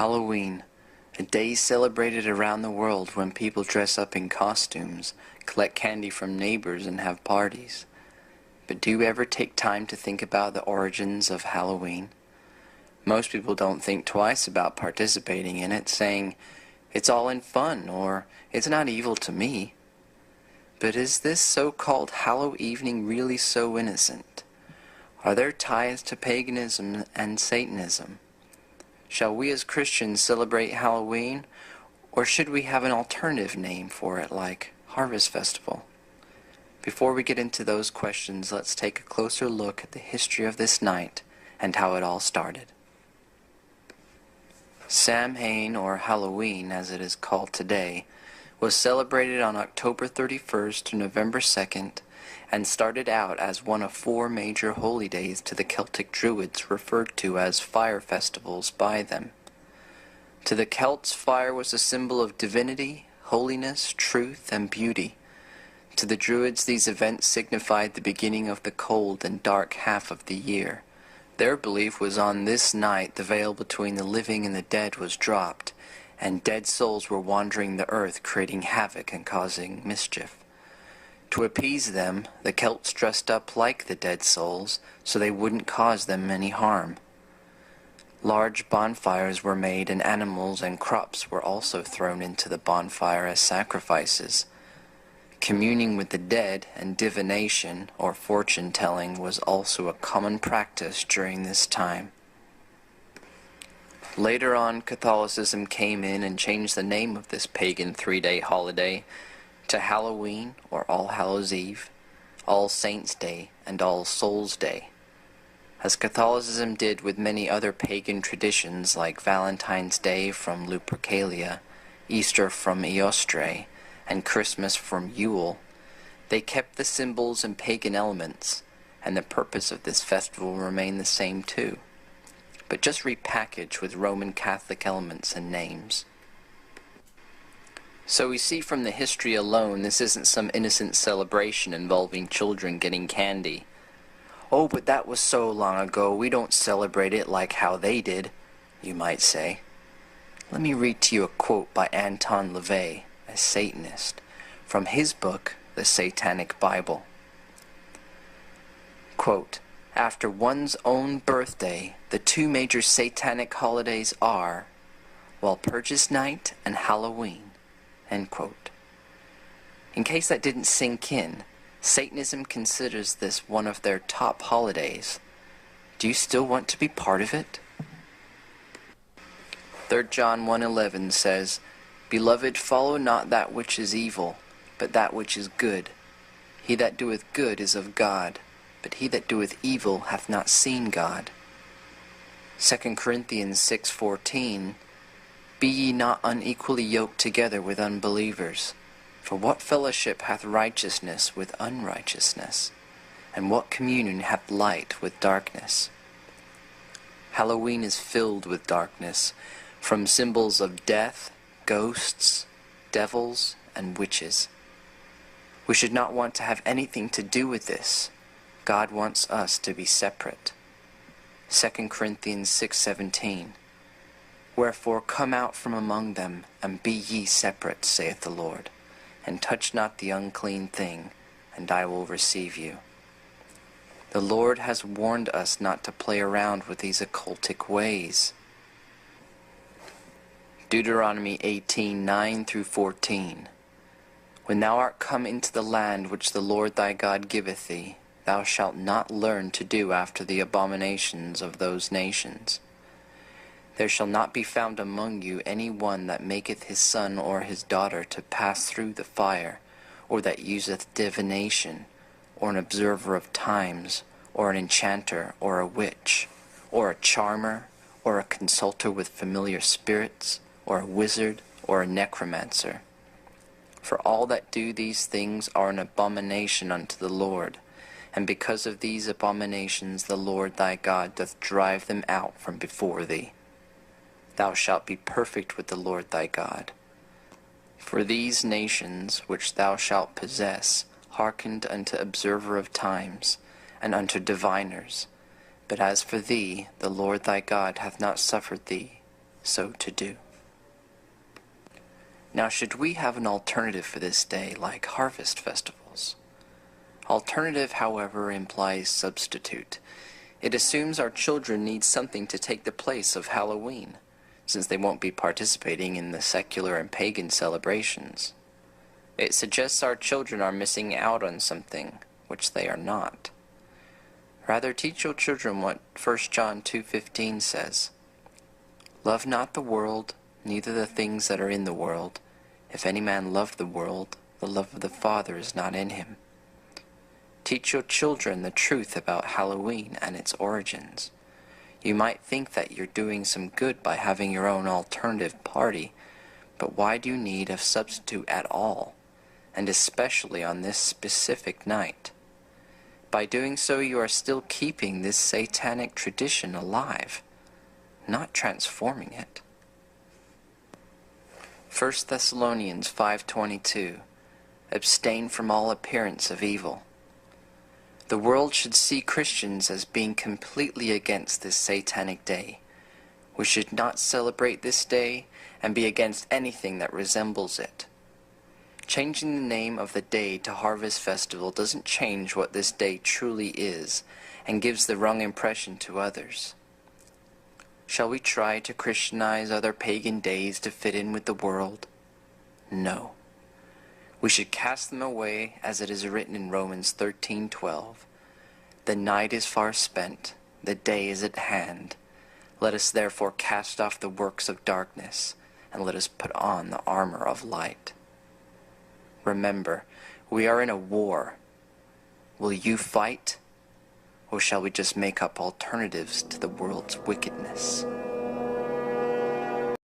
Halloween, a day celebrated around the world when people dress up in costumes, collect candy from neighbors, and have parties. But do you ever take time to think about the origins of Halloween? Most people don't think twice about participating in it, saying, "It's all in fun," or "It's not evil to me." But is this so-called Hallow evening really so innocent? Are there ties to paganism and Satanism? Shall we as Christians celebrate Halloween, or should we have an alternative name for it like Harvest Festival? Before we get into those questions, let's take a closer look at the history of this night and how it all started. Samhain, or Halloween as it is called today, was celebrated on October 31st to November 2nd and started out as one of 4 major holy days to the Celtic Druids, referred to as fire festivals by them. To the Celts, fire was a symbol of divinity, holiness, truth, and beauty. To the Druids, these events signified the beginning of the cold and dark half of the year. Their belief was on this night the veil between the living and the dead was dropped, and dead souls were wandering the earth, creating havoc and causing mischief. To appease them, the Celts dressed up like the dead souls, so they wouldn't cause them any harm. Large bonfires were made, and animals and crops were also thrown into the bonfire as sacrifices. Communing with the dead and divination, or fortune-telling, was also a common practice during this time. Later on, Catholicism came in and changed the name of this pagan 3-day holiday to Halloween, or All Hallows Eve, All Saints' Day, and All Souls' Day. As Catholicism did with many other pagan traditions like Valentine's Day from Lupercalia, Easter from Eostre, and Christmas from Yule, they kept the symbols and pagan elements, and the purpose of this festival remained the same too, but just repackaged with Roman Catholic elements and names. So we see from the history alone, this isn't some innocent celebration involving children getting candy. "Oh, but that was so long ago, we don't celebrate it like how they did," you might say. Let me read to you a quote by Anton LaVey, a Satanist, from his book, The Satanic Bible. Quote, "After one's own birthday, the 2 major satanic holidays are Walpurgis Night and Halloween." End quote. In case that didn't sink in, Satanism considers this one of their top holidays. Do you still want to be part of it? 3 John 1:11 says, "Beloved, follow not that which is evil, but that which is good. He that doeth good is of God, but he that doeth evil hath not seen God." 2 Corinthians 6:14, "Be ye not unequally yoked together with unbelievers. For what fellowship hath righteousness with unrighteousness? And what communion hath light with darkness?" Halloween is filled with darkness, from symbols of death, ghosts, devils, and witches. We should not want to have anything to do with this. God wants us to be separate. 2 Corinthians 6:17, "Wherefore come out from among them, and be ye separate, saith the Lord, and touch not the unclean thing, and I will receive you." The Lord has warned us not to play around with these occultic ways. Deuteronomy 18:9-14, "When thou art come into the land which the Lord thy God giveth thee, thou shalt not learn to do after the abominations of those nations. There shall not be found among you any one that maketh his son or his daughter to pass through the fire, or that useth divination, or an observer of times, or an enchanter, or a witch, or a charmer, or a consulter with familiar spirits, or a wizard, or a necromancer. For all that do these things are an abomination unto the Lord, and because of these abominations the Lord thy God doth drive them out from before thee. Thou shalt be perfect with the Lord thy God. For these nations which thou shalt possess hearkened unto observer of times, and unto diviners. But as for thee, the Lord thy God hath not suffered thee, so to do. Now, should we have an alternative for this day like harvest festivals? Alternative, however, implies substitute. It assumes our children need something to take the place of Halloween, since they won't be participating in the secular and pagan celebrations. It suggests our children are missing out on something, which they are not. Rather, teach your children what 1 John 2:15 says, "Love not the world, neither the things that are in the world. If any man love the world, the love of the Father is not in him." Teach your children the truth about Halloween and its origins. You might think that you're doing some good by having your own alternative party, but why do you need a substitute at all, and especially on this specific night? By doing so, you are still keeping this satanic tradition alive, not transforming it. 1 Thessalonians 5:22, abstain from all appearance of evil. The world should see Christians as being completely against this satanic day. We should not celebrate this day and be against anything that resembles it. Changing the name of the day to Harvest Festival doesn't change what this day truly is and gives the wrong impression to others. Shall we try to Christianize other pagan days to fit in with the world? No. We should cast them away as it is written in Romans 13:12. The night is far spent, the day is at hand. Let us therefore cast off the works of darkness, and let us put on the armor of light. Remember, we are in a war. Will you fight, or shall we just make up alternatives to the world's wickedness?